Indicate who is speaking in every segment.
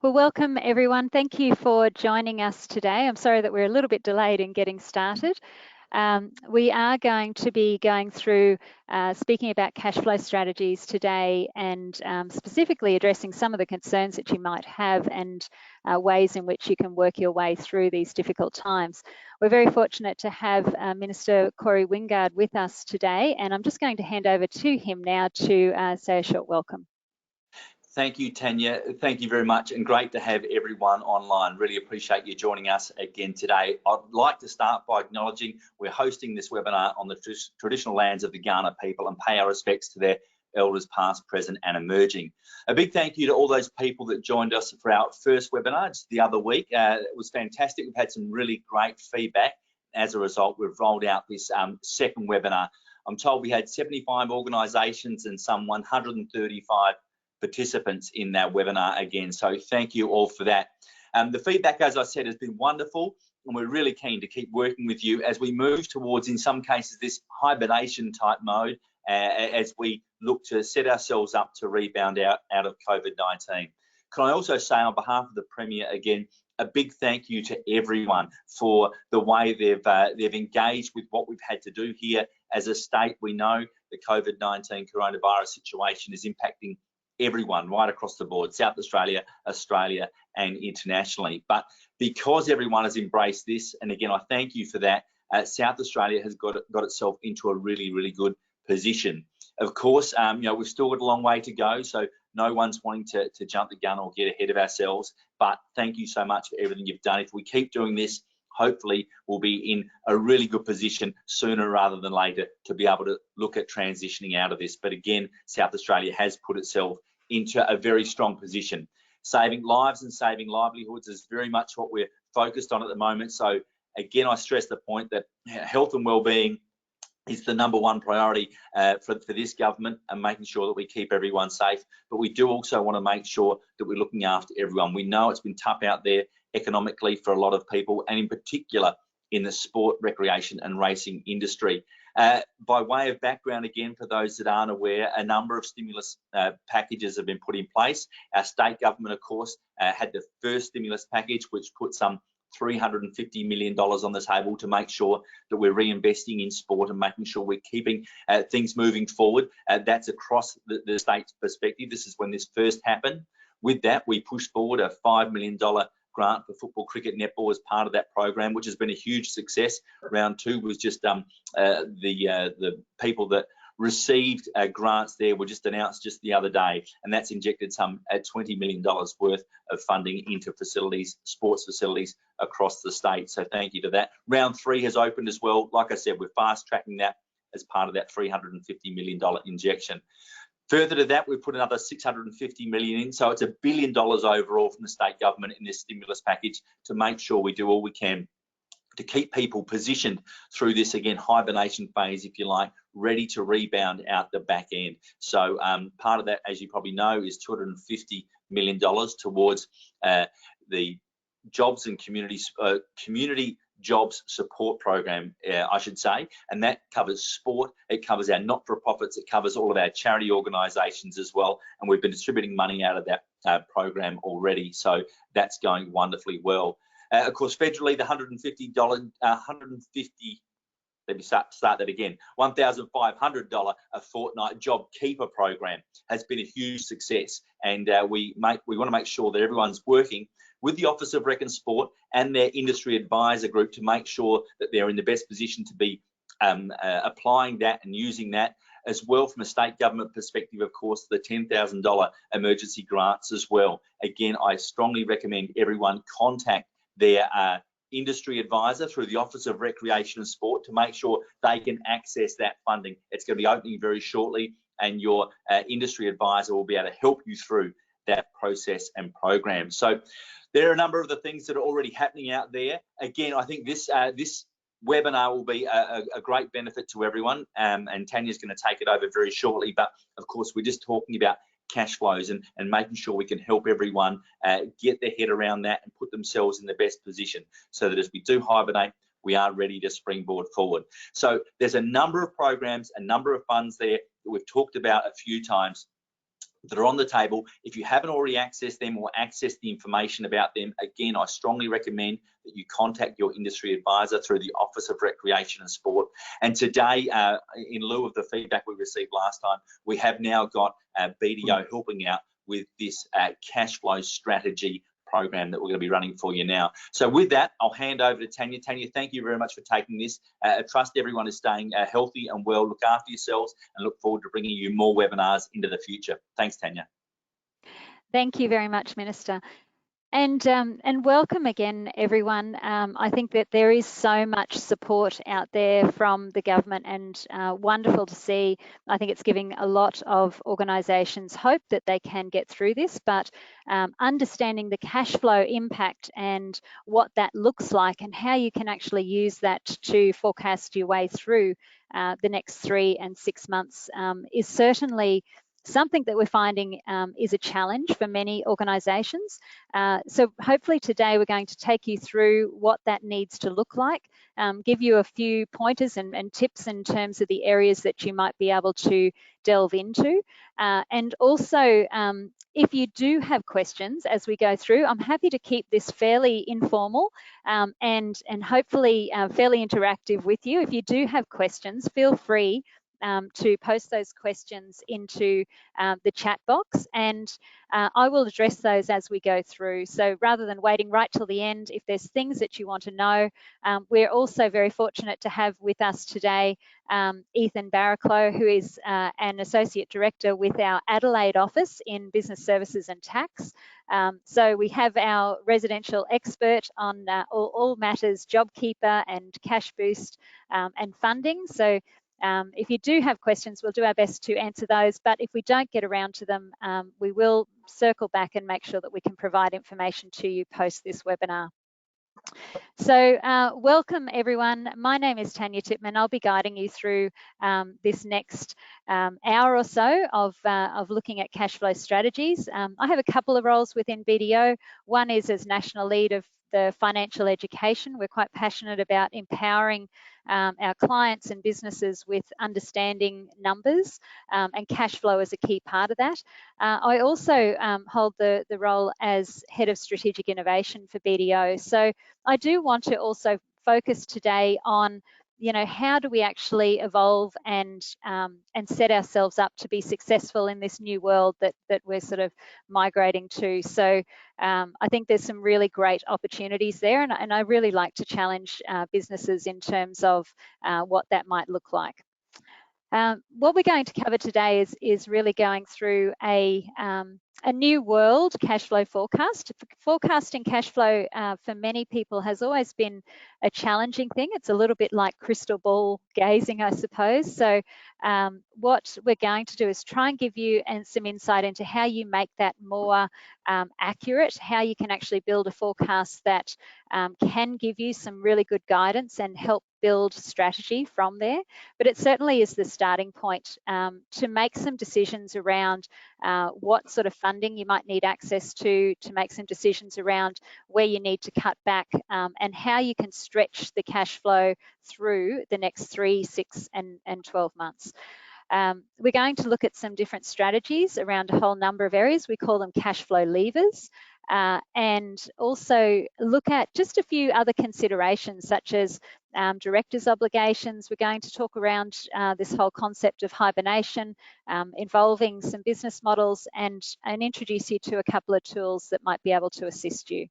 Speaker 1: Well, welcome everyone. Thank you for joining us today. I'm sorry that we're a little bit delayed in getting started. We are going to be going through speaking about cash flow strategies today and specifically addressing some of the concerns that you might have and ways in which you can work your way through these difficult times. We're very fortunate to have Minister Corey Wingard with us today, and I'm just going to hand over to him now to say a short welcome.
Speaker 2: Thank you, Tanya. Thank you very much, and great to have everyone online. Really appreciate you joining us again today. I'd like to start by acknowledging we're hosting this webinar on the traditional lands of the Kaurna people and pay our respects to their elders past, present and emerging. A big thank you to all those people that joined us for our first webinar just the other week. It was fantastic. We've had some really great feedback. As a result, we've rolled out this second webinar. I'm told we had 75 organisations and some 135 participants in that webinar again, so thank you all for that. The feedback, as I said, has been wonderful, and we're really keen to keep working with you as we move towards, in some cases, this hibernation type mode as we look to set ourselves up to rebound out of COVID-19. Can I also say on behalf of the Premier again, a big thank you to everyone for the way they've engaged with what we've had to do here as a state. We know the COVID-19 coronavirus situation is impacting everyone right across the board, South Australia, Australia and internationally. But because everyone has embraced this, and again I thank you for that, South Australia has got itself into a really good position. Of course, we've still got a long way to go, so no one's wanting to jump the gun or get ahead of ourselves, but thank you so much for everything you've done. If we keep doing this, hopefully we'll be in a really good position sooner rather than later to be able to look at transitioning out of this. But again, South Australia has put itself into a very strong position. Saving lives and saving livelihoods is very much what we're focused on at the moment. So again, I stress the point that health and well-being is the #1 priority for this government, and making sure that we keep everyone safe. But we do also want to make sure that we're looking after everyone. We know it's been tough out there economically for a lot of people, and in particular in the sport, recreation and racing industry. By way of background, again, for those that aren't aware, a number of stimulus packages have been put in place. Our state government, of course, had the first stimulus package, which put some $350 million on the table to make sure that we're reinvesting in sport and making sure we're keeping things moving forward. That's across the state's perspective. This is when this first happened. With that, we pushed forward a $5 million grant for football, cricket, netball as part of that program, which has been a huge success. Round 2 was just the people that received grants there were just announced just the other day, and that's injected some $20 million worth of funding into facilities, sports facilities across the state. So thank you to that. Round 3 has opened as well. Like I said, we're fast tracking that as part of that $350 million injection. Further to that, we've put another $650 million in, so it's $1 billion overall from the state government in this stimulus package to make sure we do all we can to keep people positioned through this, again, hibernation phase, if you like, ready to rebound out the back end. So part of that, as you probably know, is $250 million towards the jobs and community jobs support program, I should say, and that covers sport, it covers our not-for-profits, it covers all of our charity organisations as well, and we've been distributing money out of that program already, so that's going wonderfully well. Of course, federally, the $1,500 a fortnight JobKeeper program has been a huge success, and we want to make sure that everyone's working with the Office of Rec and Sport and their industry advisor group to make sure that they're in the best position to be applying that and using that. As well, from a state government perspective, of course, the $10,000 emergency grants as well. Again, I strongly recommend everyone contact their industry advisor through the Office of Recreation and Sport to make sure they can access that funding. It's going to be opening very shortly, and your industry advisor will be able to help you through that process and program. So there are a number of the things that are already happening out there. Again, I think this webinar will be a great benefit to everyone, and Tanya's going to take it over very shortly. But of course, we're just talking about cash flows and making sure we can help everyone get their head around that and put themselves in the best position so that as we do hibernate, we are ready to springboard forward. So there's a number of programs, a number of funds there that we've talked about a few times. that are on the table. If you haven't already accessed them or accessed the information about them, again, I strongly recommend that you contact your industry advisor through the Office of Recreation and Sport. And today, in lieu of the feedback we received last time, we have now got BDO helping out with this cash flow strategy program that we're going to be running for you now. So with that, I'll hand over to Tanya. Tanya, thank you very much for taking this. I trust everyone is staying healthy and well. Look after yourselves and look forward to bringing you more webinars into the future. Thanks, Tanya.
Speaker 1: Thank you very much, Minister. And welcome again, everyone. I think that there is so much support out there from the government, and wonderful to see. I think it's giving a lot of organisations hope that they can get through this, but understanding the cash flow impact and what that looks like and how you can actually use that to forecast your way through the next 3 and 6 months is certainly something that we're finding is a challenge for many organisations. So hopefully today we're going to take you through what that needs to look like, give you a few pointers and tips in terms of the areas that you might be able to delve into. And also, if you do have questions as we go through, I'm happy to keep this fairly informal and hopefully fairly interactive with you. If you do have questions, feel free to post those questions into the chat box, and I will address those as we go through. So rather than waiting right till the end, if there's things that you want to know, we're also very fortunate to have with us today Ethan Barraclough, who is an Associate Director with our Adelaide office in Business Services and Tax. So we have our residential expert on all matters JobKeeper and Cash Boost and funding. So if you do have questions, we'll do our best to answer those, but if we don't get around to them, we will circle back and make sure that we can provide information to you post this webinar. So welcome everyone. My name is Tanya Titman. I'll be guiding you through this next hour or so of looking at cash flow strategies. I have a couple of roles within BDO. One is as National Lead of the Financial Education. We're quite passionate about empowering our clients and businesses with understanding numbers, and cash flow is a key part of that. I also hold the role as Head of Strategic Innovation for BDO. So I do want to also focus today on, you know, how do we actually evolve and set ourselves up to be successful in this new world that we're sort of migrating to. So I think there's some really great opportunities there, and I really like to challenge businesses in terms of what that might look like. What we're going to cover today is really going through a new world cash flow forecast. Forecasting cash flow for many people has always been a challenging thing. It's a little bit like crystal ball gazing, I suppose. So what we're going to do is try and give you some insight into how you make that more accurate, how you can actually build a forecast that can give you some really good guidance and help build strategy from there. But it certainly is the starting point to make some decisions around what sort of funding you might need access to make some decisions around where you need to cut back, and how you can stretch the cash flow through the next 3, 6, and 12 months. We're going to look at some different strategies around a whole number of areas. We call them cash flow levers. And also look at just a few other considerations such as directors' obligations. We're going to talk around this whole concept of hibernation, involving some business models, and introduce you to a couple of tools that might be able to assist you.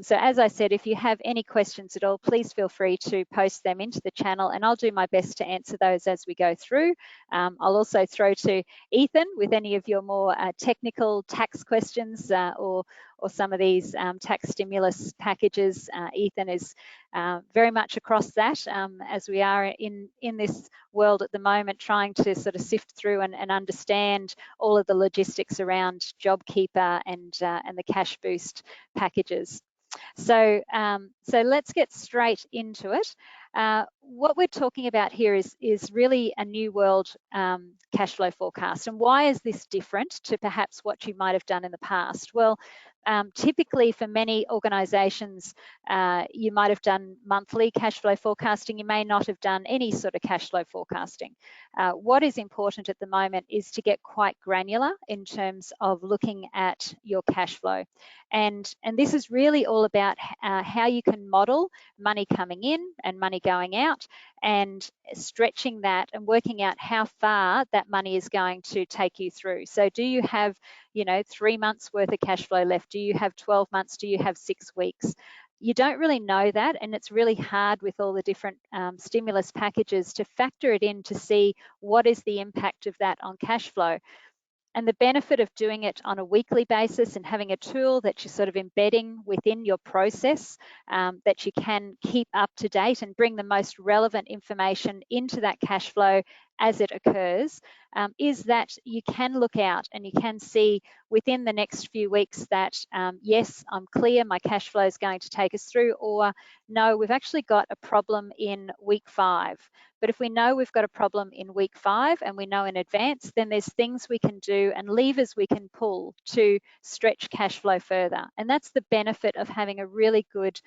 Speaker 1: So as I said, if you have any questions at all, please feel free to post them into the channel, and I'll do my best to answer those as we go through. I'll also throw to Ethan with any of your more technical tax questions or some of these tax stimulus packages. Ethan is very much across that, as we are in this world at the moment, trying to sort of sift through and understand all of the logistics around JobKeeper and the cash boost packages. So let's get straight into it. What we're talking about here is really a new world cash flow forecast. And why is this different to perhaps what you might have done in the past? Well, typically for many organisations, you might have done monthly cash flow forecasting. You may not have done any sort of cash flow forecasting. What is important at the moment is to get quite granular in terms of looking at your cash flow. And this is really all about how you can model money coming in and money going out, and stretching that and working out how far that money is going to take you through. So do you have 3 months worth of cash flow left? Do you have 12 months? Do you have 6 weeks? You don't really know that, and it's really hard with all the different stimulus packages to factor it in to see what is the impact of that on cash flow. And the benefit of doing it on a weekly basis and having a tool that you're sort of embedding within your process, that you can keep up to date and bring the most relevant information into that cash flow as it occurs, is that you can look out and you can see within the next few weeks that, yes, I'm clear, my cash flow is going to take us through, or no, we've actually got a problem in week 5. But if we know we've got a problem in week 5 and we know in advance, then there's things we can do and levers we can pull to stretch cash flow further. And that's the benefit of having a really good,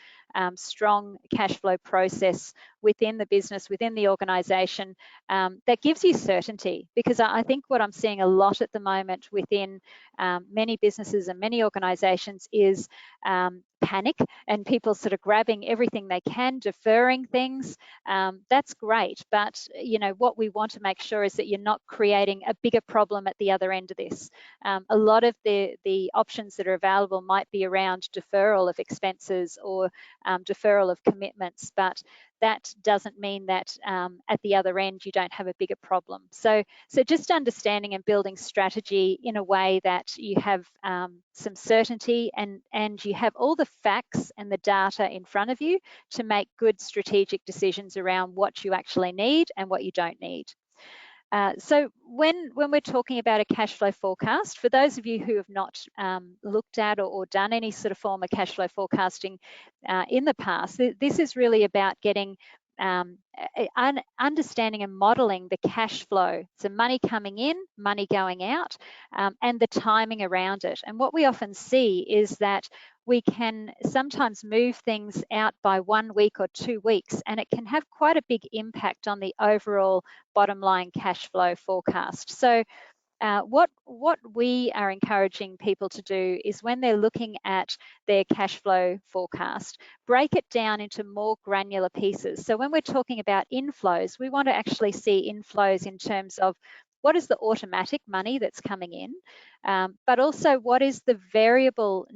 Speaker 1: strong cash flow process within the business, within the organisation, that gives you certainty. Because I think what I'm seeing a lot at the moment within many businesses and many organisations is panic, and people sort of grabbing everything they can, deferring things. That's great, but what we want to make sure is that you're not creating a bigger problem at the other end of this. A lot of the options that are available might be around deferral of expenses or deferral of commitments, but that doesn't mean that at the other end you don't have a bigger problem. So just understanding and building strategy in a way that you have some certainty and you have all the facts and the data in front of you to make good strategic decisions around what you actually need and what you don't need. So when we're talking about a cash flow forecast, for those of you who have not looked at or done any sort of form of cash flow forecasting in the past, this is really about getting understanding and modeling the cash flow. So money coming in, money going out, and the timing around it. And what we often see is that we can sometimes move things out by 1 week or 2 weeks, and it can have quite a big impact on the overall bottom line cash flow forecast. So what we are encouraging people to do is, when they're looking at their cash flow forecast, break it down into more granular pieces. So when we're talking about inflows, we want to actually see inflows in terms of what is the automatic money that's coming in, but also what is the variable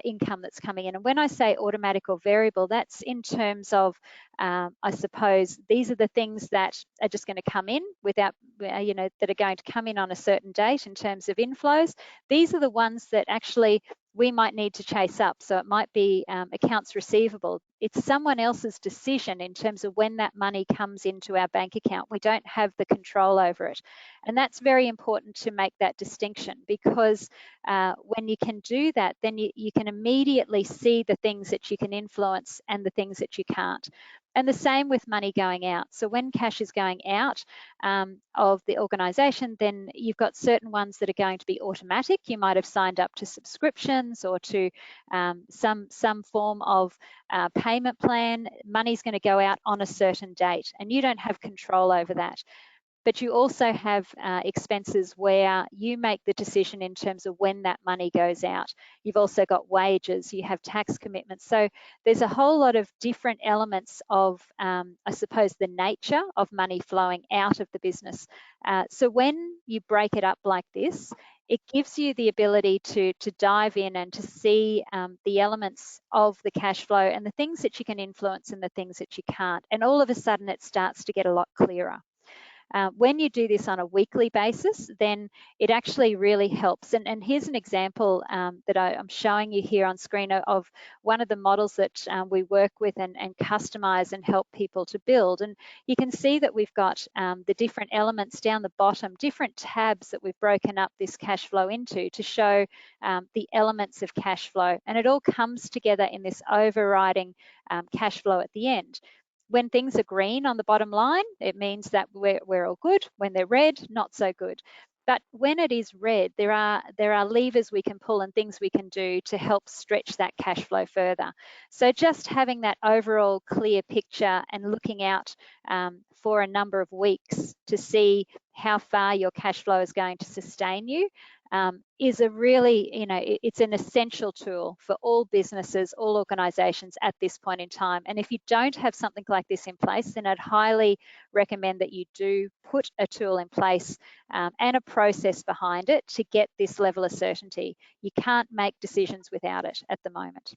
Speaker 1: income that's coming in. And when I say automatic or variable, that's in terms of, I suppose, these are the things that are just going to come in without, that are going to come in on a certain date in terms of inflows. These are the ones that actually we might need to chase up. So it might be accounts receivable. It's someone else's decision in terms of when that money comes into our bank account. We don't have the control over it. And that's very important to make that distinction, because when you can do that, then you can immediately see the things that you can influence and the things that you can't. And the same with money going out. So when cash is going out of the organisation, then you've got certain ones that are going to be automatic. You might have signed up to subscriptions or to some form of payment plan. Money's going to go out on a certain date, and you don't have control over that. But you also have expenses where you make the decision in terms of when that money goes out. You've also got wages, you have tax commitments. So there's a whole lot of different elements of, I suppose, the nature of money flowing out of the business. So when you break it up like this, it gives you the ability to dive in and to see the elements of the cash flow and the things that you can influence and the things that you can't. And all of a sudden it starts to get a lot clearer. When you do this on a weekly basis, then it actually really helps. And here's an example that I'm showing you here on screen of one of the models that we work with and customize and help people to build. And you can see that we've got the different elements down the bottom, different tabs that we've broken up this cash flow into to show the elements of cash flow. And it all comes together in this overriding cash flow at the end. when things are green on the bottom line, it means that we're all good. When they're red, not so good. But when it is red, there are levers we can pull and things we can do to help stretch that cash flow further. So just having that overall clear picture and looking out for a number of weeks to see how far your cash flow is going to sustain you is a really, it's an essential tool for all businesses, all organisations at this point in time. And if you don't have something like this in place, then I'd highly recommend that you do put a tool in place and a process behind it to get this level of certainty. You can't make decisions without it at the moment.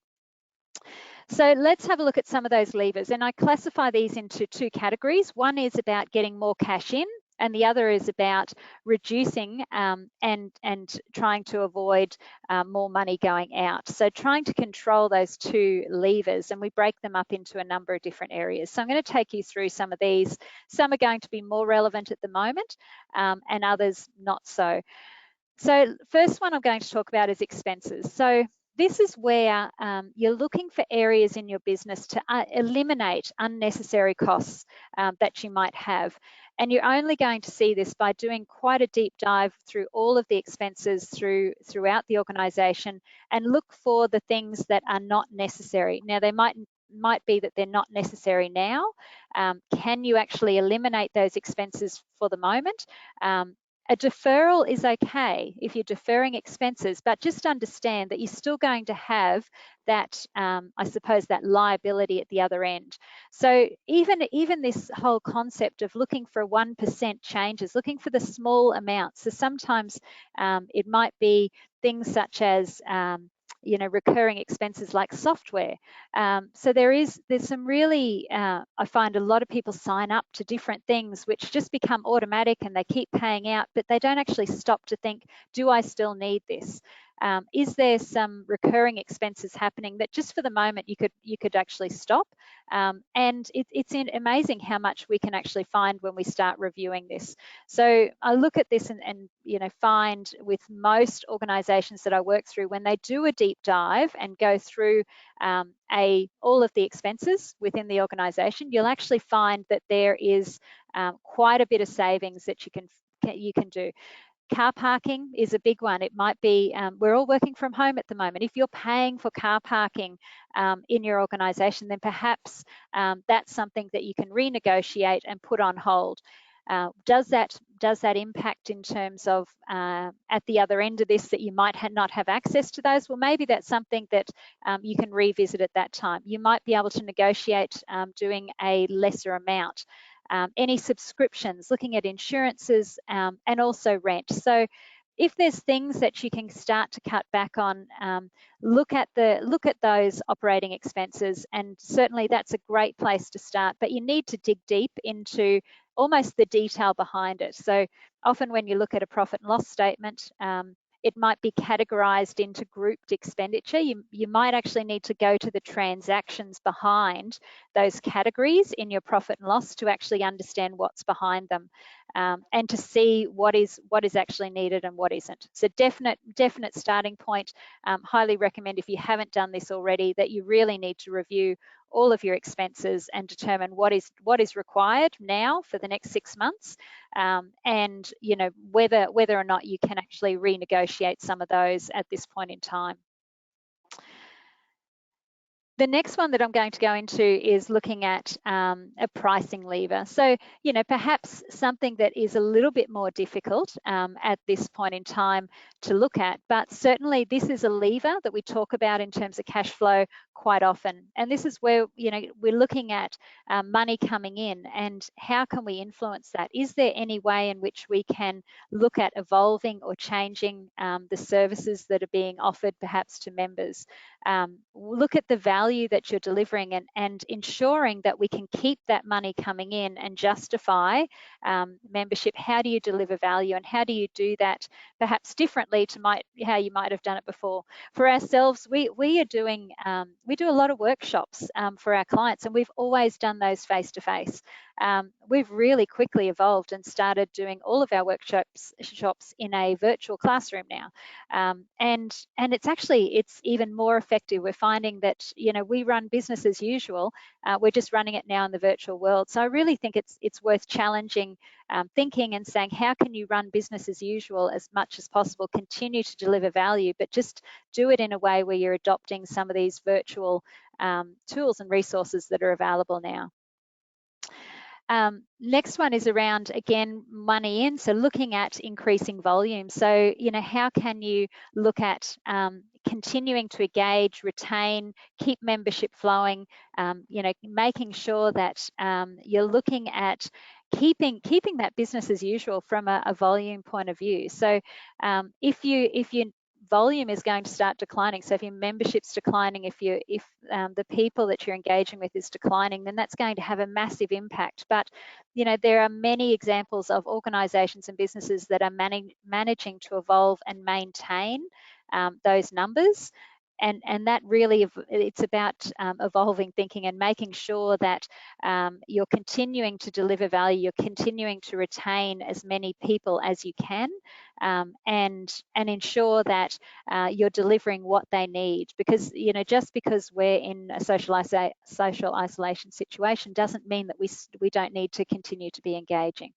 Speaker 1: So let's have a look at some of those levers. And I classify these into two categories. One is about getting more cash in, and the other is about reducing and trying to avoid more money going out. So trying to control those two levers, and we break them up into a number of different areas. So I'm going to take you through some of these. Some are going to be more relevant at the moment and others not so. So first one I'm going to talk about is expenses. So this is where you're looking for areas in your business to eliminate unnecessary costs that you might have. And you're only going to see this by doing quite a deep dive through all of the expenses throughout the organisation and look for the things that are not necessary. Now, they might be that they're not necessary now. Can you actually eliminate those expenses for the moment? A deferral is okay if you're deferring expenses, but just understand that you're still going to have that, I suppose, that liability at the other end. So even this whole concept of looking for 1% changes, looking for the small amounts. So sometimes it might be things such as recurring expenses like software. So there's some really, I find a lot of people sign up to different things which just become automatic and they keep paying out, but they don't actually stop to think, do I still need this? Is there some recurring expenses happening that just for the moment you could actually stop? And it's amazing how much we can actually find when we start reviewing this. So I look at this and find with most organisations that I work through, when they do a deep dive and go through all of the expenses within the organisation, you'll actually find that there is quite a bit of savings that you can do. Car parking is a big one. It might be, we're all working from home at the moment. If you're paying for car parking in your organisation, then perhaps that's something that you can renegotiate and put on hold. Does that impact in terms of at the other end of this that you might not have access to those? Well, maybe that's something that you can revisit at that time. You might be able to negotiate doing a lesser amount. Any subscriptions, looking at insurances and also rent. So if there's things that you can start to cut back on, look at those operating expenses, and certainly that's a great place to start. But you need to dig deep into almost the detail behind it. So often when you look at a profit and loss statement, it might be categorized into grouped expenditure. You might actually need to go to the transactions behind those categories in your profit and loss to actually understand what's behind them and to see what is actually needed and what isn't. So definite starting point. Highly recommend, if you haven't done this already, that you really need to review all of your expenses and determine what is required now for the next 6 months, and whether or not you can actually renegotiate some of those at this point in time. The next one that I'm going to go into is looking at a pricing lever. So, perhaps something that is a little bit more difficult at this point in time to look at, but certainly this is a lever that we talk about in terms of cash flow quite often. And this is where, we're looking at money coming in and how can we influence that? Is there any way in which we can look at evolving or changing the services that are being offered perhaps to members? Look at the value that you're delivering and ensuring that we can keep that money coming in and justify membership. How do you deliver value, and how do you do that perhaps differently to how you might have done it before? For ourselves, we do a lot of workshops for our clients, and we've always done those face to face. We've really quickly evolved and started doing all of our workshops in a virtual classroom now, and it's even more effective. We're finding that we run business as usual. We're just running it now in the virtual world. So I really think it's worth challenging thinking and saying, how can you run business as usual as much as possible, continue to deliver value, but just do it in a way where you're adopting some of these virtual tools and resources that are available now. Next one is around, again, money in, so looking at increasing volume. So, how can you look at continuing to engage, retain, keep membership flowing, making sure that you're looking at keeping that business as usual from a volume point of view. So if you volume is going to start declining. So if your membership's declining, if the people that you're engaging with is declining, then that's going to have a massive impact. But there are many examples of organisations and businesses that are managing to evolve and maintain those numbers. And that really, it's about evolving thinking and making sure that you're continuing to deliver value, you're continuing to retain as many people as you can, and ensure that you're delivering what they need. Because just because we're in a social isolation situation doesn't mean that we don't need to continue to be engaging.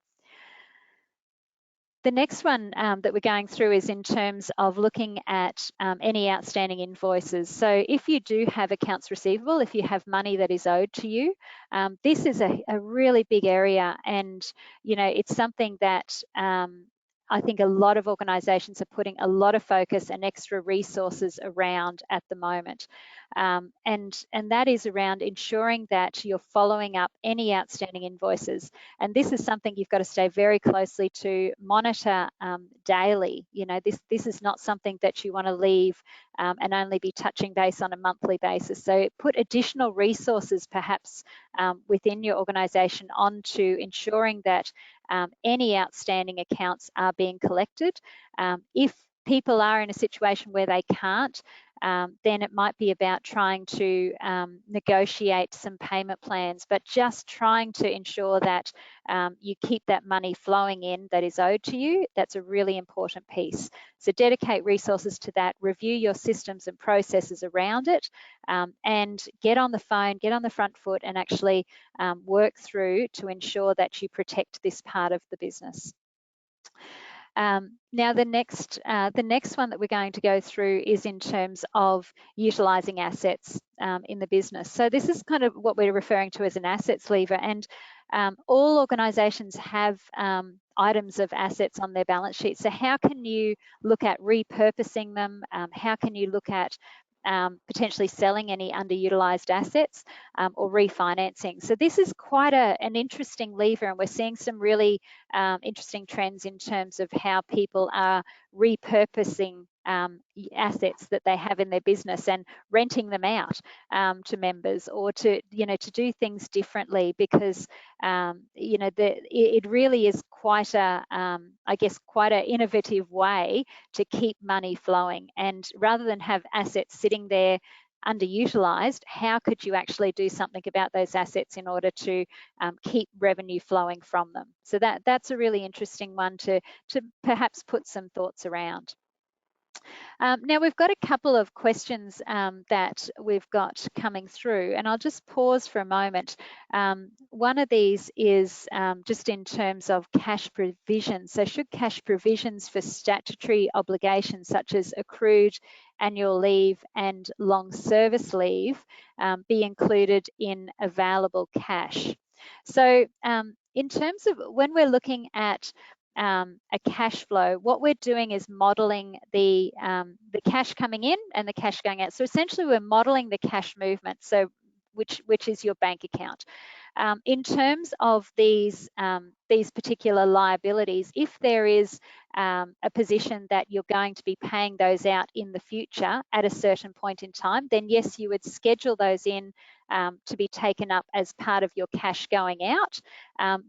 Speaker 1: The next one that we're going through is in terms of looking at any outstanding invoices. So if you do have accounts receivable, if you have money that is owed to you, this is a really big area, and it's something that I think a lot of organisations are putting a lot of focus and extra resources around at the moment. And that is around ensuring that you're following up any outstanding invoices. And this is something you've got to stay very closely to monitor daily. This is not something that you want to leave and only be touching base on a monthly basis. So put additional resources perhaps within your organisation onto ensuring that any outstanding accounts are being collected. If people are in a situation where they can't, then it might be about trying to negotiate some payment plans, but just trying to ensure that you keep that money flowing in that is owed to you. That's a really important piece. So dedicate resources to that, review your systems and processes around it, and get on the phone, get on the front foot, and actually work through to ensure that you protect this part of the business. Now, the next one that we're going to go through is in terms of utilising assets in the business. So this is kind of what we're referring to as an assets lever, and all organisations have items of assets on their balance sheet. So how can you look at repurposing them? How can you look at potentially selling any underutilised assets or refinancing? So this is quite an interesting lever, and we're seeing some really interesting trends in terms of how people are repurposing assets that they have in their business and renting them out to members, or to do things differently, because it really is quite quite an innovative way to keep money flowing. And rather than have assets sitting there underutilized, how could you actually do something about those assets in order to keep revenue flowing from them? So that's a really interesting one to perhaps put some thoughts around. Now, we've got a couple of questions that we've got coming through, and I'll just pause for a moment. One of these is just in terms of cash provisions. So should cash provisions for statutory obligations such as accrued annual leave and long service leave be included in available cash? So in terms of when we're looking at a cash flow, what we're doing is modeling the cash coming in and the cash going out. So essentially, we're modeling the cash movement, so which is your bank account. In terms of these particular liabilities, if there is a position that you're going to be paying those out in the future at a certain point in time, then yes, you would schedule those in to be taken up as part of your cash going out.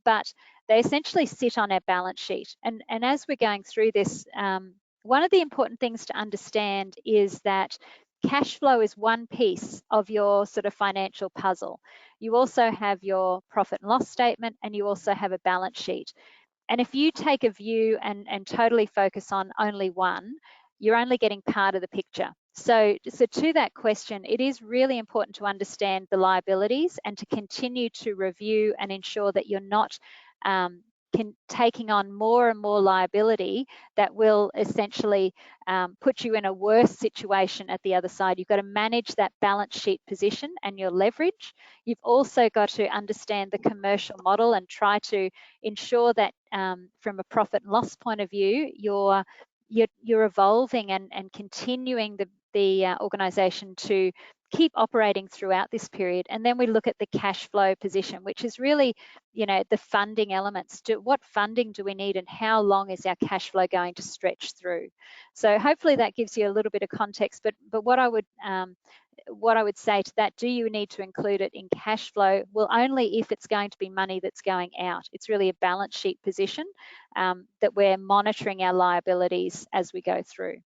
Speaker 1: But they essentially sit on our balance sheet. And as we're going through this, one of the important things to understand is that cash flow is one piece of your sort of financial puzzle. You also have your profit and loss statement, and you also have a balance sheet. And if you take a view and totally focus on only one, you're only getting part of the picture. So to that question, it is really important to understand the liabilities and to continue to review and ensure that you're not taking on more and more liability that will essentially put you in a worse situation at the other side. You've got to manage that balance sheet position and your leverage. You've also got to understand the commercial model and try to ensure that from a profit and loss point of view, you're evolving and continuing the organisation to keep operating throughout this period. And then we look at the cash flow position, which is really, the funding elements. What funding do we need and how long is our cash flow going to stretch through? So hopefully that gives you a little bit of context. But what I would say to that, do you need to include it in cash flow? Well, only if it's going to be money that's going out. It's really a balance sheet position that we're monitoring our liabilities as we go through.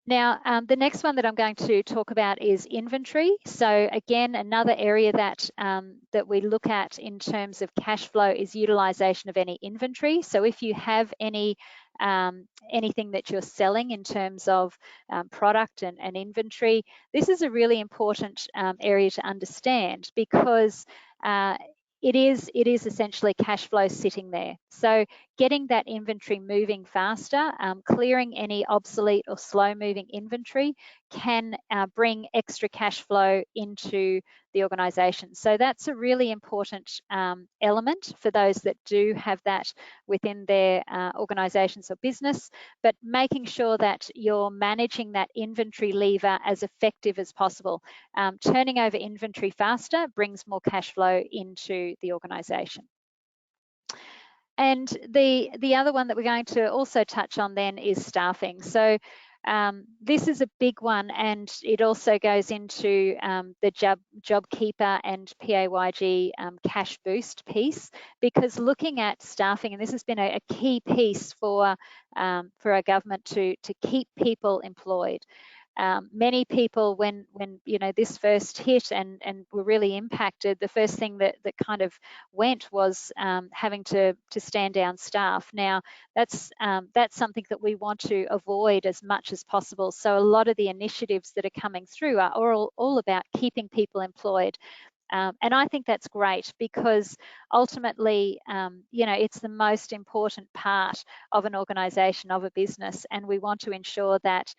Speaker 1: Now, the next one that I'm going to talk about is inventory. So again, another area that we look at in terms of cash flow is utilization of any inventory. So if you have anything that you're selling in terms of product and inventory, this is a really important area to understand because it is essentially cash flow sitting there. So getting that inventory moving faster, clearing any obsolete or slow moving inventory can bring extra cash flow into the organisation. So that's a really important element for those that do have that within their organisations or business, but making sure that you're managing that inventory lever as effective as possible. Turning over inventory faster brings more cash flow into the organisation. And the other one that we're going to also touch on then is staffing. So this is a big one, and it also goes into the JobKeeper and PAYG cash boost piece, because looking at staffing, and this has been a key piece for our government to keep people employed. Many people, when this first hit and were really impacted, the first thing that kind of went was having to stand down staff. Now that's something that we want to avoid as much as possible. So a lot of the initiatives that are coming through are all about keeping people employed. And I think that's great because ultimately, it's the most important part of an organisation, of a business, and we want to ensure that,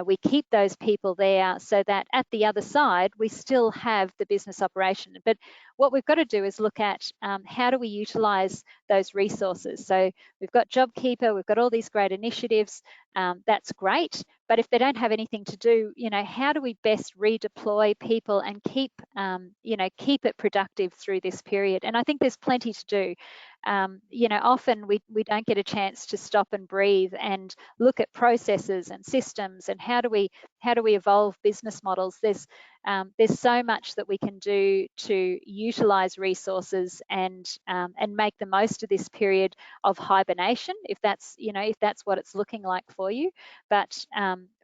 Speaker 1: we keep those people there so that at the other side, we still have the business operation. But what we've got to do is look at how do we utilise those resources. So we've got JobKeeper, we've got all these great initiatives. That's great. But if they don't have anything to do, how do we best redeploy people and keep it productive through this period? And I think there's plenty to do. Often we don't get a chance to stop and breathe and look at processes and systems and how do we evolve business models. There's so much that we can do to utilize resources and make the most of this period of hibernation, if that's what it's looking like for you. But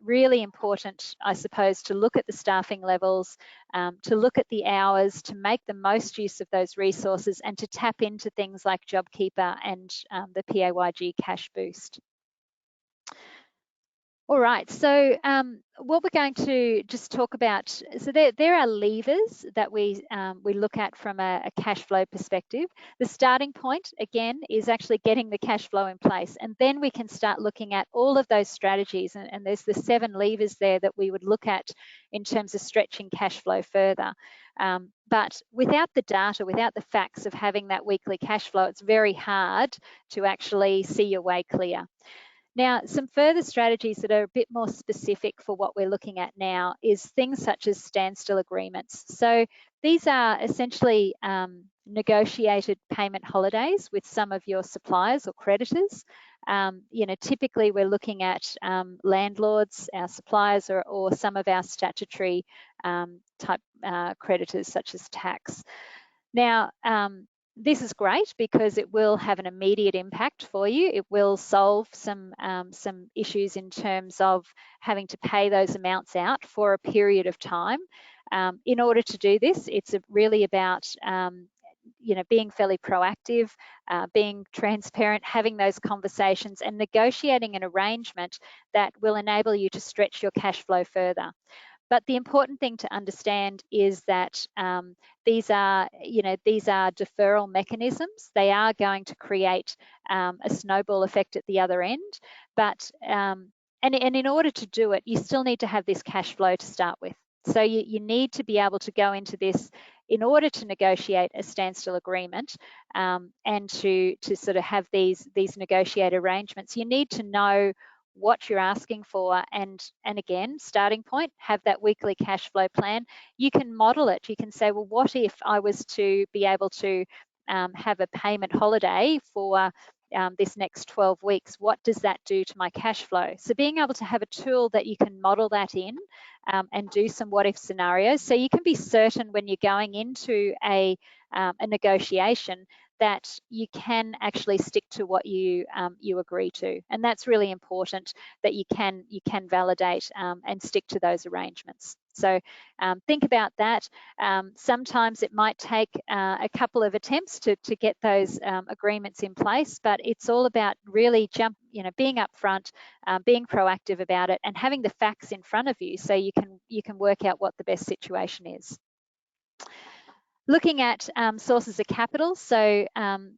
Speaker 1: really important, I suppose, to look at the staffing levels, to look at the hours, to make the most use of those resources, and to tap into things like JobKeeper and the PAYG cash boost. All right, so what we're going to just talk about, so there are levers that we look at from a cash flow perspective. The starting point, again, is actually getting the cash flow in place, and then we can start looking at all of those strategies, and there's the 7 levers there that we would look at in terms of stretching cash flow further. But without the data, without the facts of having that weekly cash flow, it's very hard to actually see your way clear. Now, some further strategies that are a bit more specific for what we're looking at now is things such as standstill agreements. So these are essentially negotiated payment holidays with some of your suppliers or creditors. Typically we're looking at landlords, our suppliers, or some of our statutory type creditors such as tax. Now, this is great because it will have an immediate impact for you. It will solve some issues in terms of having to pay those amounts out for a period of time. In order to do this, it's really about being fairly proactive, being transparent, having those conversations and negotiating an arrangement that will enable you to stretch your cash flow further. But the important thing to understand is that these are deferral mechanisms. They are going to create a snowball effect at the other end. But and in order to do it, you still need to have this cash flow to start with. So you need to be able to go into this in order to negotiate a standstill agreement and to sort of have these negotiated arrangements. You need to know what you're asking for, and again, starting point, have that weekly cash flow plan. You can model it. You can say, well, what if I was to be able to have a payment holiday for this next 12 weeks? What does that do to my cash flow? So being able to have a tool that you can model that in and do some what if scenarios, so you can be certain when you're going into a negotiation that you can actually stick to what you agree to, and that's really important, that you can validate and stick to those arrangements. So think about that. Sometimes it might take a couple of attempts to get those agreements in place, but it's all about really being upfront, being proactive about it, and having the facts in front of you so you can work out what the best situation is. Looking at sources of capital, so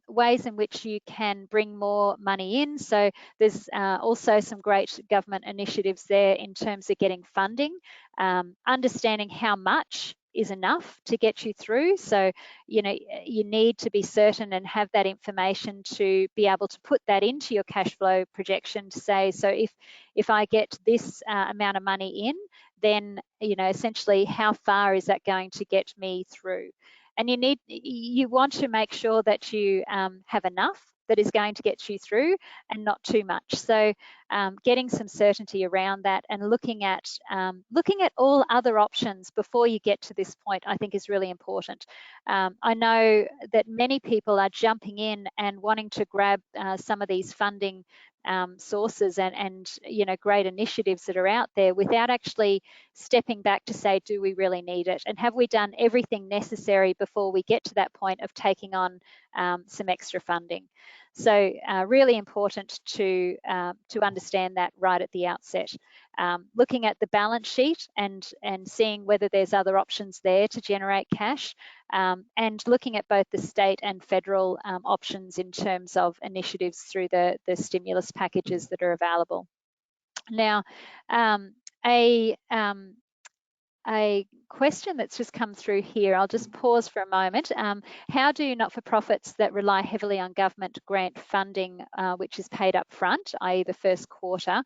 Speaker 1: ways in which you can bring more money in. So there's also some great government initiatives there in terms of getting funding, understanding how much is enough to get you through. So, you need to be certain and have that information to be able to put that into your cash flow projection to say, so if I get this amount of money in, then, essentially how far is that going to get me through? And you want to make sure that you have enough that is going to get you through and not too much. So getting some certainty around that and looking at all other options before you get to this point, I think is really important. I know that many people are jumping in and wanting to grab some of these funding sources and great initiatives that are out there without actually stepping back to say, do we really need it? And have we done everything necessary before we get to that point of taking on some extra funding? So really important to understand that right at the outset. Looking at the balance sheet and seeing whether there's other options there to generate cash, and looking at both the state and federal options in terms of initiatives through the stimulus packages that are available. Now, a question that's just come through here, I'll just pause for a moment. How do not-for-profits that rely heavily on government grant funding, which is paid up front, i.e. the first quarter,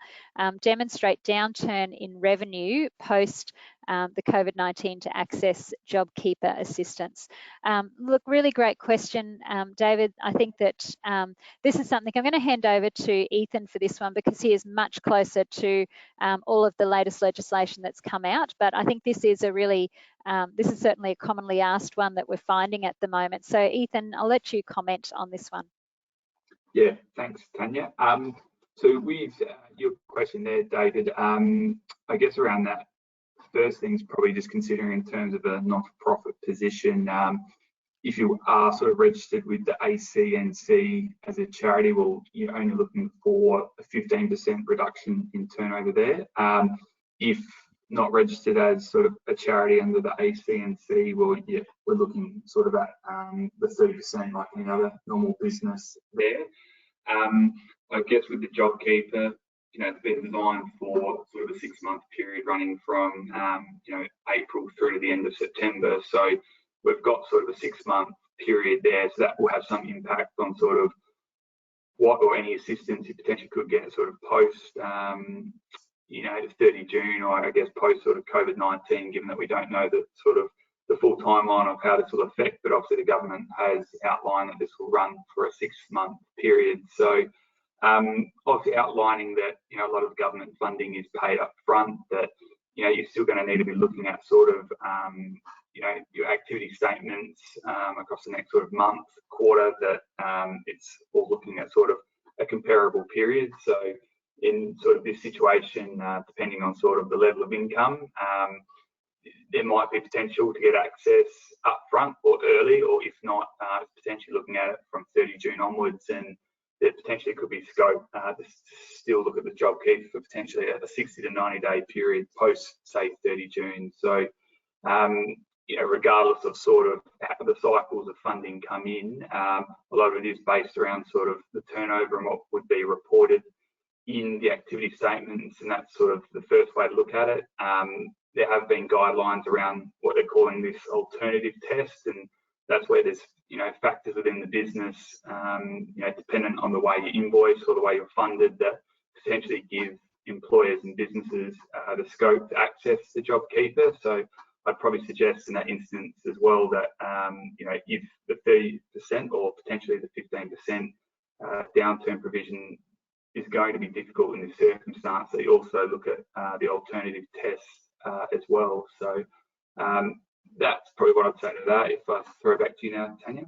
Speaker 1: demonstrate downturn in revenue post the COVID-19 to access JobKeeper assistance? Look, really great question, David. I think that this is something I'm going to hand over to Ethan for this one, because he is much closer to all of the latest legislation that's come out. But I think this is this is certainly a commonly asked one that we're finding at the moment. So Ethan, I'll let you comment on this one.
Speaker 3: Yeah, thanks, Tanya. So with your question there, David, I guess around that, first thing's probably just considering in terms of a not-for-profit position. If you are sort of registered with the ACNC as a charity, well, you're only looking for a 15% reduction in turnover there. If not registered as sort of a charity under the ACNC, well, yeah, we're looking sort of at the 30% like any other normal business there. I guess with the JobKeeper, it's been designed for sort of a 6-month period running from April through to the end of September. So we've got sort of a 6-month period there, so that will have some impact on sort of what or any assistance you potentially could get sort of post 30 June, or I guess post sort of COVID-19, given that we don't know the sort of the full timeline of how this will affect, but obviously the government has outlined that this will run for a 6-month period. So obviously outlining that a lot of government funding is paid up front, that you're still going to need to be looking at sort of your activity statements across the next sort of month, quarter, that it's all looking at sort of a comparable period. So in sort of this situation, depending on sort of the level of income, there might be potential to get access up front or early, or if not, potentially looking at it from 30 June onwards, and there potentially could be scope to still look at the JobKeeper for potentially a 60 to 90 day period post, say, 30 June. So, you know, regardless of sort of how the cycles of funding come in, a lot of it is based around sort of the turnover and what would be reported in the activity statements, and that's sort of the first way to look at it. There have been guidelines around what they're calling this alternative test, and that's where there's, you know, factors within the business, you know, dependent on the way you invoice or the way you're funded, that potentially give employers and businesses the scope to access the JobKeeper. So I'd probably suggest in that instance as well that, you know, if the 30% or potentially the 15% downturn provision is going to be difficult in this circumstance, that you also look at the alternative tests as well. So that's probably what I'd say to that. If I throw it back to you now, Tanya.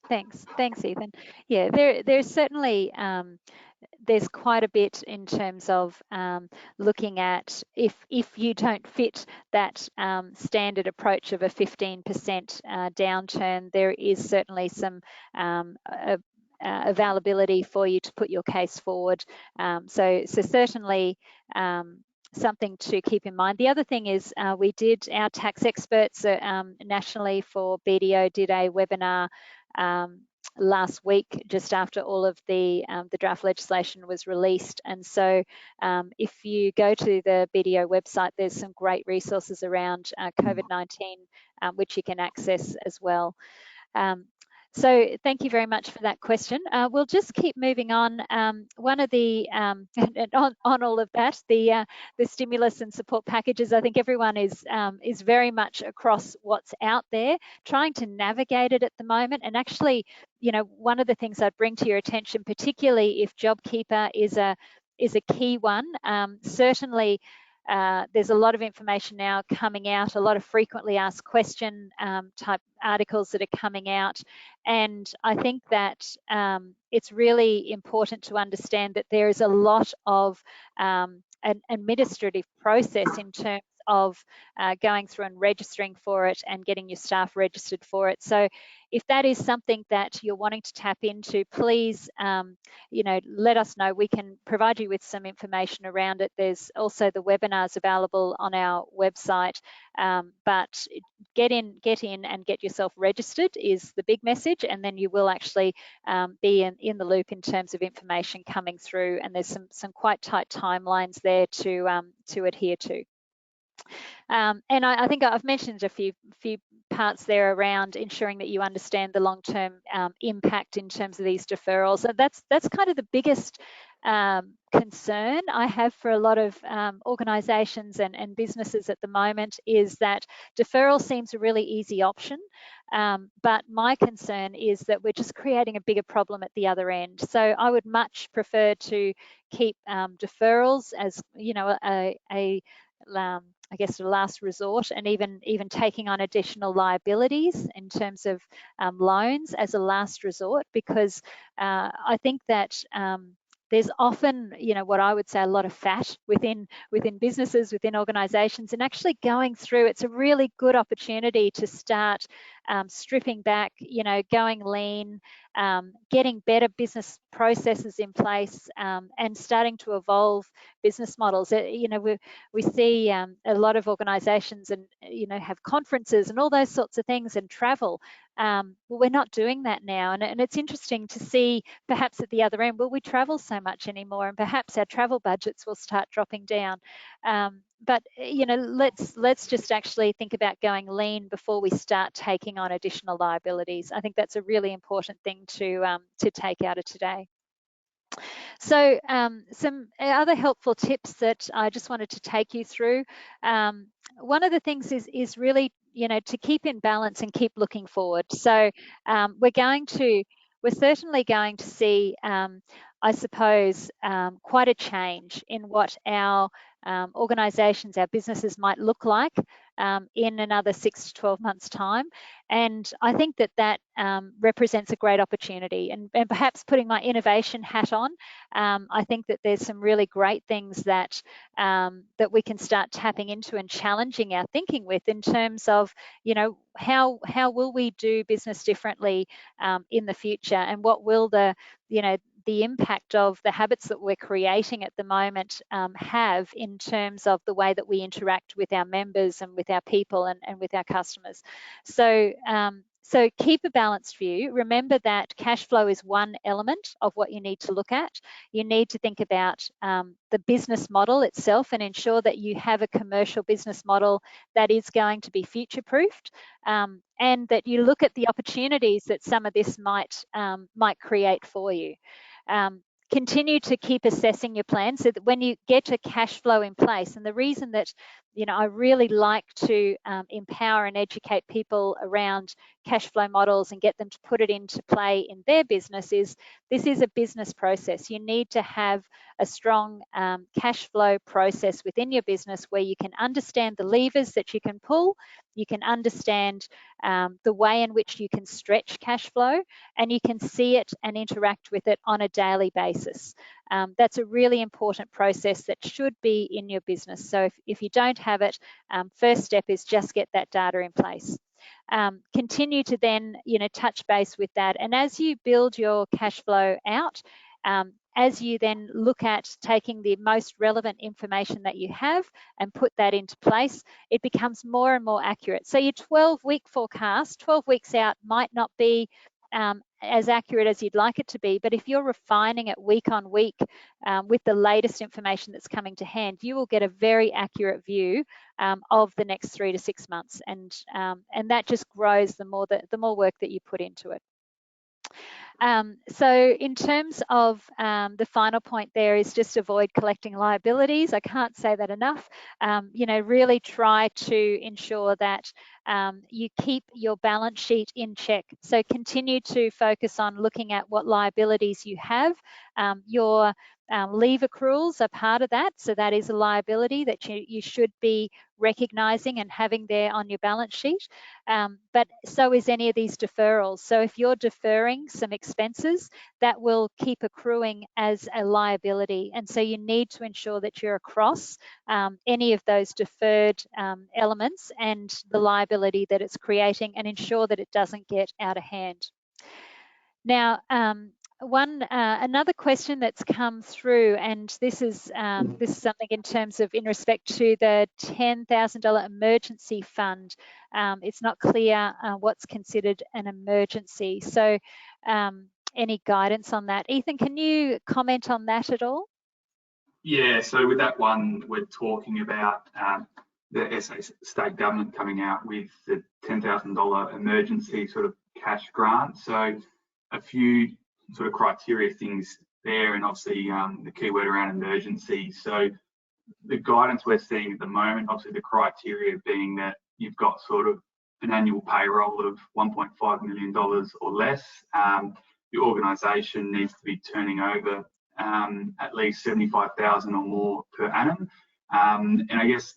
Speaker 1: Thanks, Ethan. Yeah, there's certainly there's quite a bit in terms of looking at if you don't fit that standard approach of a 15% downturn, there is certainly some availability for you to put your case forward. So certainly something to keep in mind. The other thing is our tax experts nationally for BDO did a webinar last week, just after all of the draft legislation was released. And so if you go to the BDO website, there's some great resources around COVID-19, which you can access as well. So thank you very much for that question. We'll just keep moving on. One of the, and on all of that, the stimulus and support packages, I think everyone is very much across what's out there, trying to navigate it at the moment. And actually, you know, one of the things I'd bring to your attention, particularly if JobKeeper is a key one, certainly there's a lot of information now coming out, a lot of frequently asked question type articles that are coming out. And I think that it's really important to understand that there is a lot of an administrative process in terms of going through and registering for it and getting your staff registered for it. So if that is something that you're wanting to tap into, please, you know, let us know. We can provide you with some information around it. There's also the webinars available on our website, but get in and get yourself registered is the big message, and then you will actually be in the loop in terms of information coming through, and there's some quite tight timelines there to adhere to. And I think I've mentioned a few parts there around ensuring that you understand the long-term impact in terms of these deferrals. And that's kind of the biggest concern I have for a lot of organisations and businesses at the moment, is that deferral seems a really easy option. But my concern is that we're just creating a bigger problem at the other end. So I would much prefer to keep deferrals as, you know, I guess a last resort, and even taking on additional liabilities in terms of loans as a last resort, because I think that there's often, you know, what I would say a lot of fat within businesses, within organisations, and actually going through, it's a really good opportunity to start stripping back, you know, going lean, getting better business processes in place, and starting to evolve business models. You know, we see a lot of organisations and, you know, have conferences and all those sorts of things, and travel. Well, we're not doing that now, and it's interesting to see perhaps at the other end, will we travel so much anymore, and perhaps our travel budgets will start dropping down. But, you know, let's just actually think about going lean before we start taking on additional liabilities. I think that's a really important thing to take out of today. So some other helpful tips that I just wanted to take you through. One of the things is really, you know, to keep in balance and keep looking forward. So we're certainly going to see, I suppose, quite a change in what our organisations, our businesses might look like in another 6 to 12 months' time. And I think that represents a great opportunity. And perhaps putting my innovation hat on, I think that there's some really great things that we can start tapping into and challenging our thinking with, in terms of, how will we do business differently in the future, and what will the impact of the habits that we're creating at the moment have in terms of the way that we interact with our members and with our people and with our customers. So keep a balanced view. Remember that cash flow is one element of what you need to look at. You need to think about the business model itself and ensure that you have a commercial business model that is going to be future-proofed, and that you look at the opportunities that some of this might create for you. Continue to keep assessing your plan so that when you get a cash flow in place, and the reason that I really like to empower and educate people around cash flow models and get them to put it into play in their business is, this is a business process. You need to have a strong cash flow process within your business where you can understand the levers that you can pull, you can understand the way in which you can stretch cash flow, and you can see it and interact with it on a daily basis. That's a really important process that should be in your business. So if you don't have it, first step is just get that data in place. Continue to then touch base with that, and as you build your cash flow out, as you then look at taking the most relevant information that you have and put that into place, it becomes more and more accurate. So your 12-week forecast, 12 weeks out, might not be as accurate as you'd like it to be, but if you're refining it week on week with the latest information that's coming to hand, you will get a very accurate view of the next 3 to 6 months, and that just grows the more work that you put into it. So in terms of the final point there is just avoid collecting liabilities. I can't say that enough. Really try to ensure that you keep your balance sheet in check. So continue to focus on looking at what liabilities you have. Your leave accruals are part of that. So that is a liability that you should be recognising and having there on your balance sheet. But so is any of these deferrals. So if you're deferring some expenses, that will keep accruing as a liability. And so you need to ensure that you're across any of those deferred elements and the liability that it's creating, and ensure that it doesn't get out of hand. Now, another question that's come through, and this is something in terms of in respect to the $10,000 emergency fund. It's not clear what's considered an emergency. So any guidance on that? Ethan, can you comment on that at all?
Speaker 3: Yeah, so with that one, we're talking about the SA state government coming out with the $10,000 emergency sort of cash grant. So a few sort of criteria things there, and obviously the keyword around emergency. So the guidance we're seeing at the moment, obviously the criteria being that you've got sort of an annual payroll of $1.5 million or less. Your organisation needs to be turning over at least 75,000 or more per annum. And I guess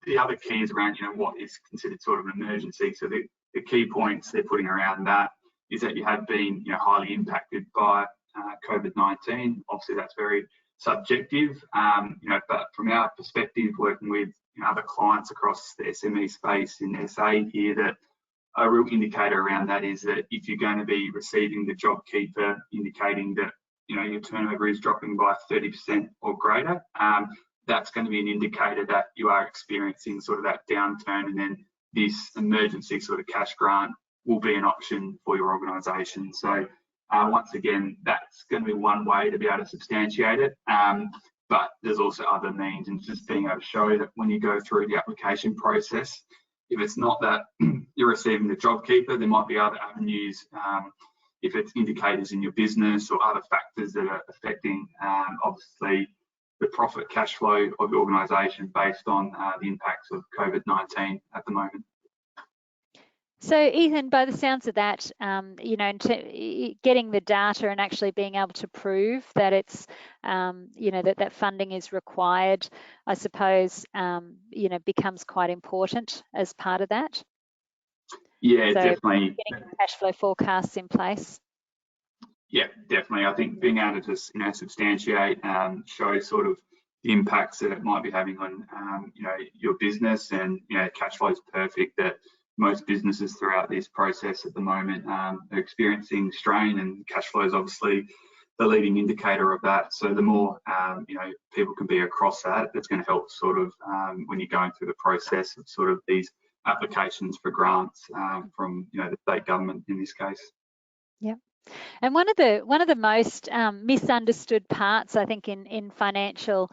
Speaker 3: the other key is around, what is considered sort of an emergency. So the key points they're putting around that is that you have been, highly impacted by COVID-19. Obviously, that's very subjective, but from our perspective, working with other clients across the SME space in SA here, that a real indicator around that is that if you're going to be receiving the JobKeeper indicating that your turnover is dropping by 30% or greater, that's going to be an indicator that you are experiencing sort of that downturn, and then this emergency sort of cash grant will be an option for your organisation. So once again, that's going to be one way to be able to substantiate it, but there's also other means, and just being able to show that when you go through the application process, if it's not that you're receiving the JobKeeper, there might be other avenues, if it's indicators in your business or other factors that are affecting, obviously, the profit cash flow of the organisation based on the impacts of COVID-19 at the moment.
Speaker 1: So Ethan, by the sounds of that, you know, getting the data and actually being able to prove that it's, you know, that funding is required, I suppose, you know, becomes quite important as part of that.
Speaker 3: Yeah,
Speaker 1: So
Speaker 3: definitely.
Speaker 1: getting cash flow forecasts in place.
Speaker 3: Yeah, definitely. I think being able to just, substantiate, show sort of the impacts that it might be having on, your business, and, cash flow is perfect. That most businesses throughout this process at the moment are experiencing strain, and cash flow is obviously the leading indicator of that. So the more, people can be across that, that's going to help sort of when you're going through the process of sort of these applications for grants from, the state government in this case.
Speaker 1: Yeah. And one of the most misunderstood parts, I think, in financial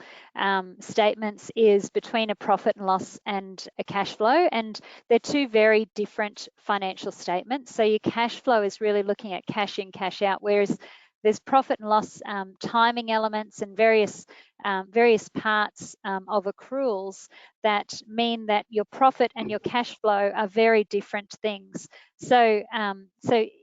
Speaker 1: statements is between a profit and loss and a cash flow, and they're two very different financial statements. So your cash flow is really looking at cash in, cash out, whereas there's profit and loss timing elements and various parts of accruals that mean that your profit and your cash flow are very different things. So,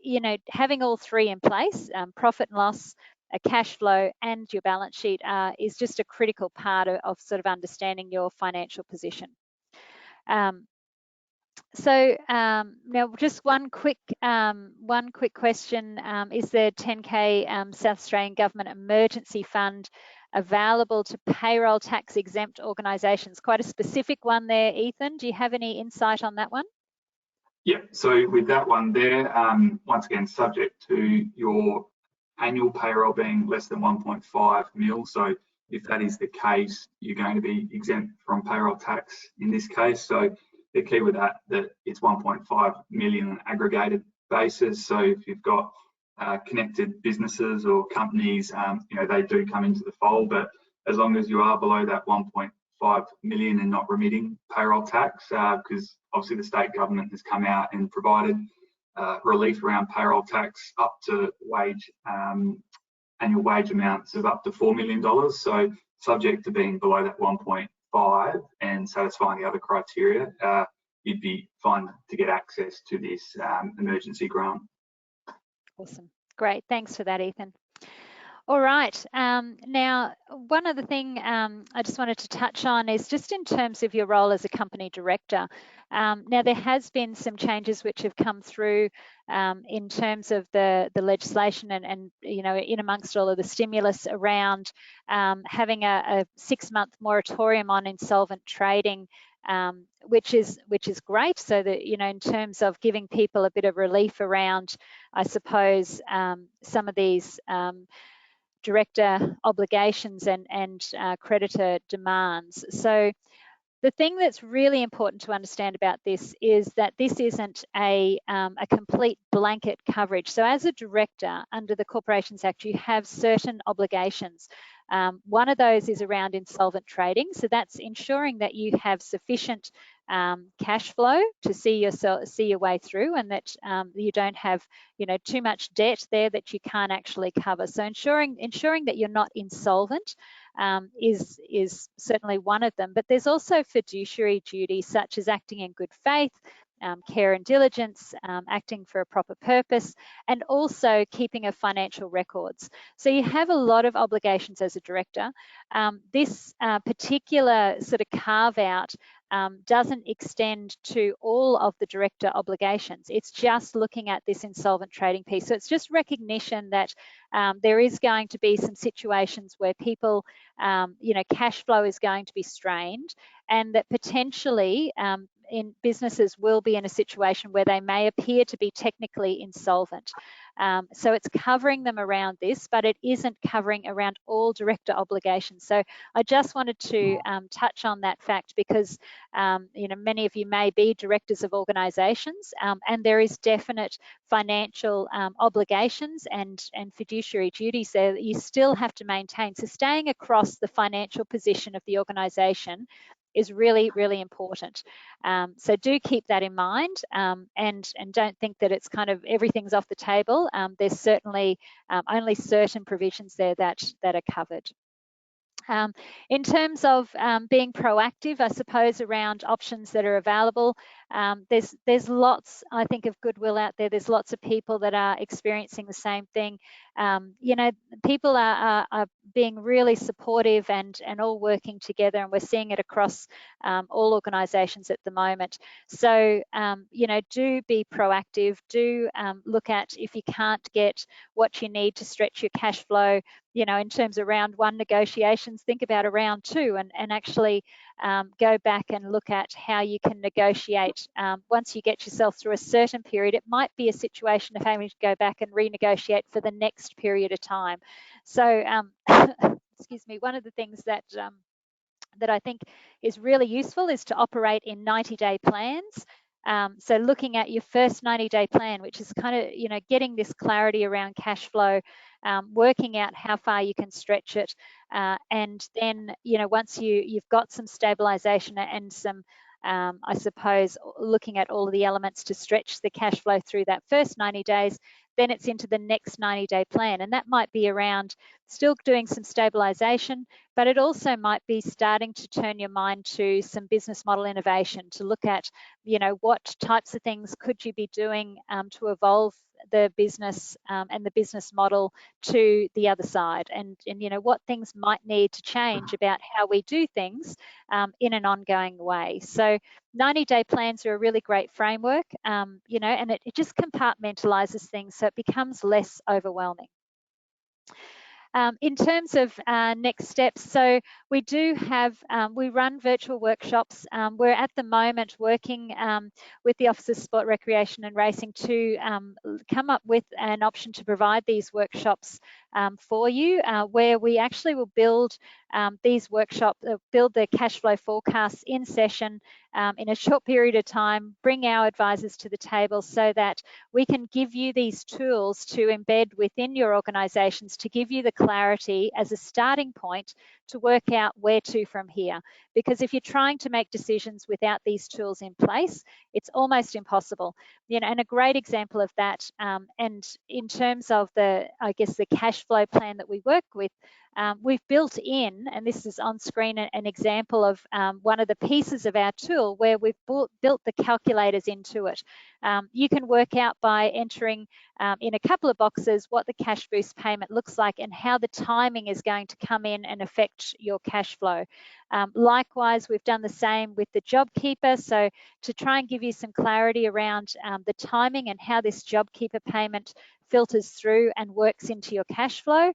Speaker 1: you know, having all three in place, profit and loss, a cash flow, and your balance sheet is just a critical part of sort of understanding your financial position. Now, just one quick question: is the 10K South Australian Government Emergency Fund available to payroll tax exempt organisations? Quite a specific one there, Ethan. Do you have any insight on that one?
Speaker 3: Yeah, so with that one there, once again, subject to your annual payroll being less than 1.5 mil. So if that is the case, you're going to be exempt from payroll tax in this case. So the key with that it's 1.5 million on an aggregated basis. So if you've got connected businesses or companies, they do come into the fold. But as long as you are below that 1.5 million and not remitting payroll tax, because obviously the state government has come out and provided relief around payroll tax up to annual wage amounts of up to $4 million. So subject to being below that 1.5 and satisfying the other criteria, you'd be fine to get access to this emergency grant.
Speaker 1: Awesome. Great. Thanks for that, Ethan. All right. Now, one other thing I just wanted to touch on is just in terms of your role as a company director. Now, there has been some changes which have come through in terms of the legislation and in amongst all of the stimulus around having a 6-month moratorium on insolvent trading, which is great. So that, in terms of giving people a bit of relief around, I suppose, some of these director obligations and creditor demands. So the thing that's really important to understand about this is that this isn't a complete blanket coverage. So as a director under the Corporations Act, you have certain obligations. One of those is around insolvent trading. So that's ensuring that you have sufficient cash flow to see your way through, and that you don't have too much debt there that you can't actually cover. So ensuring that you're not insolvent is certainly one of them. But there's also fiduciary duties such as acting in good faith, care and diligence, acting for a proper purpose, and also keeping of financial records. So you have a lot of obligations as a director. This particular sort of carve out doesn't extend to all of the director obligations. It's just looking at this insolvent trading piece. So it's just recognition that there is going to be some situations where people, cash flow is going to be strained, and that potentially in businesses will be in a situation where they may appear to be technically insolvent. So it's covering them around this, but it isn't covering around all director obligations. So I just wanted to touch on that fact because, many of you may be directors of organisations, and there is definite financial obligations and fiduciary duties there that you still have to maintain. So staying across the financial position of the organisation is really, really important. So do keep that in mind, and don't think that it's kind of everything's off the table. There's certainly only certain provisions there that are covered. In terms of being proactive, I suppose, around options that are available, There's lots, I think, of goodwill out there. There's lots of people that are experiencing the same thing. People are being really supportive and all working together, and we're seeing it across all organisations at the moment. So, do be proactive. Do look at, if you can't get what you need to stretch your cash flow, in terms of round one negotiations, think about a round two, and actually go back and look at how you can negotiate. Once you get yourself through a certain period, it might be a situation of having to go back and renegotiate for the next period of time. So, excuse me, one of the things that I think is really useful is to operate in 90-day plans. So looking at your first 90-day plan, which is kind of, getting this clarity around cash flow, working out how far you can stretch it. And then, once you've got some stabilization and some, I suppose, looking at all of the elements to stretch the cash flow through that first 90 days, then it's into the next 90-day plan. And that might be around still doing some stabilization, but it also might be starting to turn your mind to some business model innovation, to look at, what types of things could you be doing to evolve the business and the business model to the other side, and what things might need to change about how we do things in an ongoing way. So 90-day plans are a really great framework, and it just compartmentalizes things so it becomes less overwhelming. In terms of next steps, so we do have, we run virtual workshops. We're at the moment working with the Office of Sport, Recreation and Racing to come up with an option to provide these workshops for you, where we actually will build these workshops, build the cash flow forecasts in session in a short period of time, bring our advisors to the table so that we can give you these tools to embed within your organisations to give you the clarity as a starting point to work out where to from here. Because if you're trying to make decisions without these tools in place, it's almost impossible. And a great example of that, and in terms of the cash flow plan that we work with, we've built in, and this is on screen, an example of one of the pieces of our tool where we've built the calculators into it. You can work out by entering in a couple of boxes what the cash boost payment looks like and how the timing is going to come in and affect your cash flow. Likewise, we've done the same with the JobKeeper. So to try and give you some clarity around the timing and how this JobKeeper payment filters through and works into your cash flow,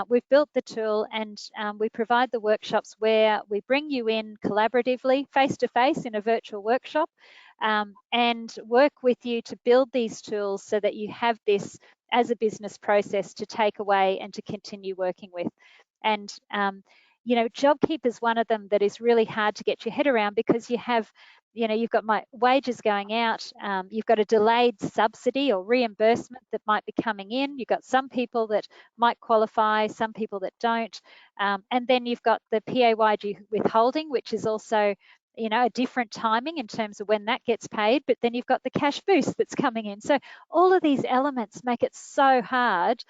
Speaker 1: we've built the tool, and we provide the workshops where we bring you in collaboratively, face-to-face in a virtual workshop, and work with you to build these tools so that you have this as a business process to take away and to continue working with. And JobKeeper is one of them that is really hard to get your head around, because you have, you've got my wages going out, you've got a delayed subsidy or reimbursement that might be coming in, you've got some people that might qualify, some people that don't, and then you've got the PAYG withholding, which is also a different timing in terms of when that gets paid, but then you've got the cash boost that's coming in. So all of these elements make it so hard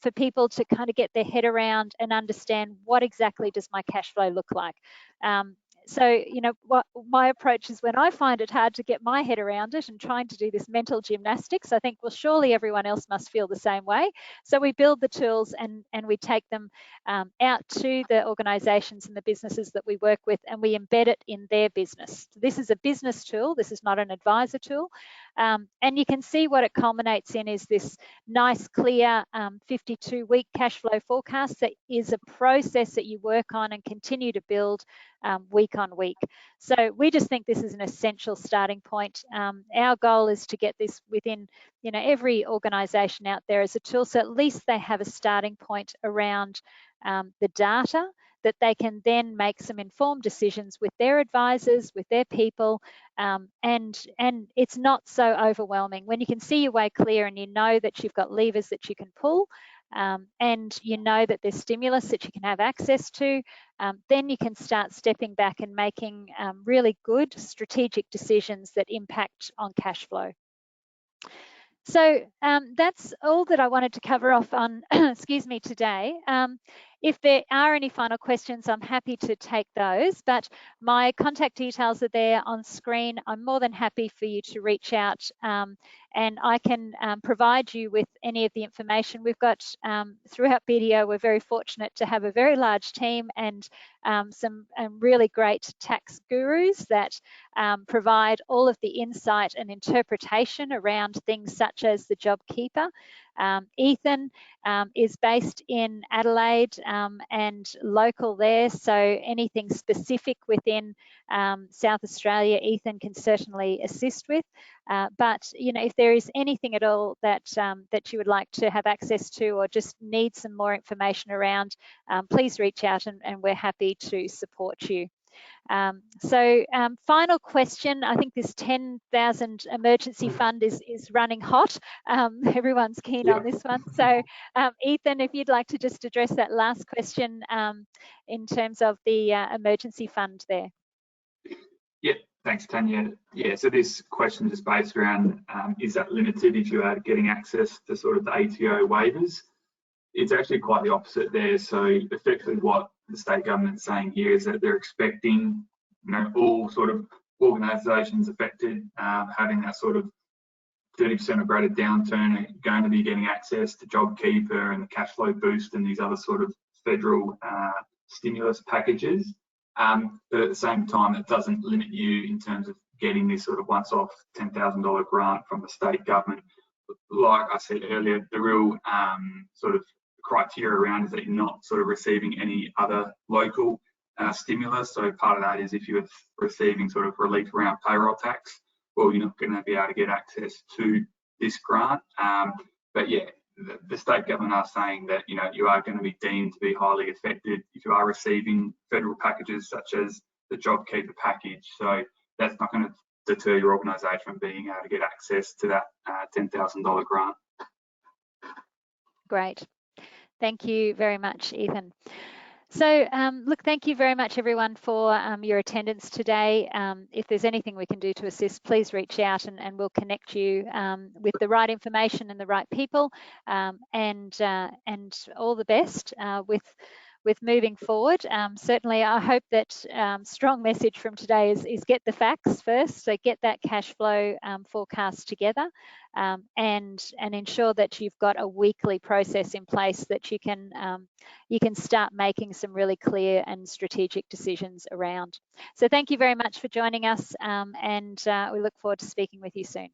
Speaker 1: for people to kind of get their head around and understand what exactly does my cash flow look like. So, what my approach is, when I find it hard to get my head around it and trying to do this mental gymnastics, I think, well, surely everyone else must feel the same way. So we build the tools and we take them out to the organisations and the businesses that we work with, and we embed it in their business. So this is a business tool. This is not an advisor tool. And you can see what it culminates in is this nice, clear 52-week cash flow forecast that is a process that you work on and continue to build week on week. So we just think this is an essential starting point. Our goal is to get this within every organisation out there as a tool, so at least they have a starting point around the data that they can then make some informed decisions with their advisors, with their people, and it's not so overwhelming. When you can see your way clear and you know that you've got levers that you can pull, and you know that there's stimulus that you can have access to, then you can start stepping back and making really good strategic decisions that impact on cash flow. So that's all that I wanted to cover off on, excuse me, today. if there are any final questions, I'm happy to take those, but my contact details are there on screen. I'm more than happy for you to reach out, and I can provide you with any of the information. We've got, throughout BDO, we're very fortunate to have a very large team and some really great tax gurus that provide all of the insight and interpretation around things such as the JobKeeper. Ethan is based in Adelaide and local there, so anything specific within South Australia, Ethan can certainly assist with. But you know, if there is anything at all that that you would like to have access to or just need some more information around, please reach out and we're happy to support you. Final question. I think this 10,000 emergency fund is running hot. Everyone's keen on this one. So Ethan, if you'd like to just address that last question in terms of the emergency fund there.
Speaker 3: Yeah, thanks, Tanya. Yeah, so this question is based around, is that limited if you are getting access to sort of the ATO waivers? It's actually quite the opposite there. So effectively what the state government's saying here is that they're expecting, you know, all sort of organisations affected having that sort of 30% or greater downturn are going to be getting access to JobKeeper and the cash flow boost and these other sort of federal stimulus packages. But at the same time, it doesn't limit you in terms of getting this sort of once-off $10,000 grant from the state government. Like I said earlier, the real sort of criteria around is that you're not sort of receiving any other local stimulus. So part of that is if you're receiving sort of relief around payroll tax, well, you're not going to be able to get access to this grant. But yeah, the state government are saying that, you know, you are going to be deemed to be highly affected if you are receiving federal packages such as the JobKeeper package. So that's not going to deter your organisation from being able to get access to that $10,000 grant.
Speaker 1: Great. Thank you very much, Ethan. So look, thank you very much everyone for your attendance today. If there's anything we can do to assist, please reach out and we'll connect you with the right information and the right people, and all the best with moving forward. Certainly, I hope that strong message from today is get the facts first, so get that cash flow forecast together, and ensure that you've got a weekly process in place that you can start making some really clear and strategic decisions around. So thank you very much for joining us, and we look forward to speaking with you soon.